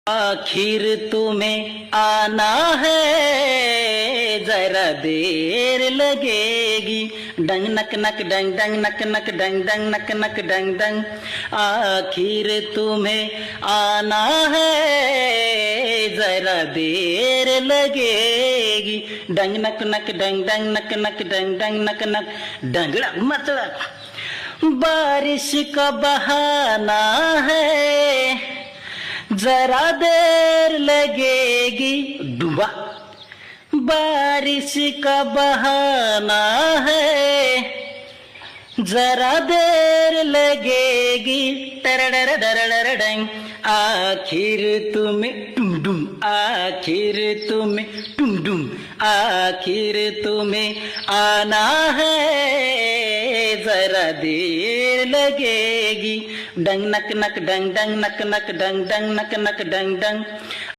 आखिर तुम्हें आना है, जरा देर लगेगी। डंग नक नक डंग डंग नक नक डंग डंग नक नक डंग डंग। आखिर तुम्हें आना है, जरा देर लगेगी। डंग नक नक डंग डंग नक नक डंग डंग नक नक डंगड़ा मतलब बारिश का बहाना है, जरा देर लगेगी। डूबा बारिश का बहाना है, जरा देर लगेगी। टरडर डरडर डंग। आखिर तुम्हें डुम डुम, आखिर तुम्हें डुम डुम, आखिर तुम्हें आना है, जरा देर लगेगी। डंग नक नक डंग डंग नक नक डंग डंग नक नक डंग डंग।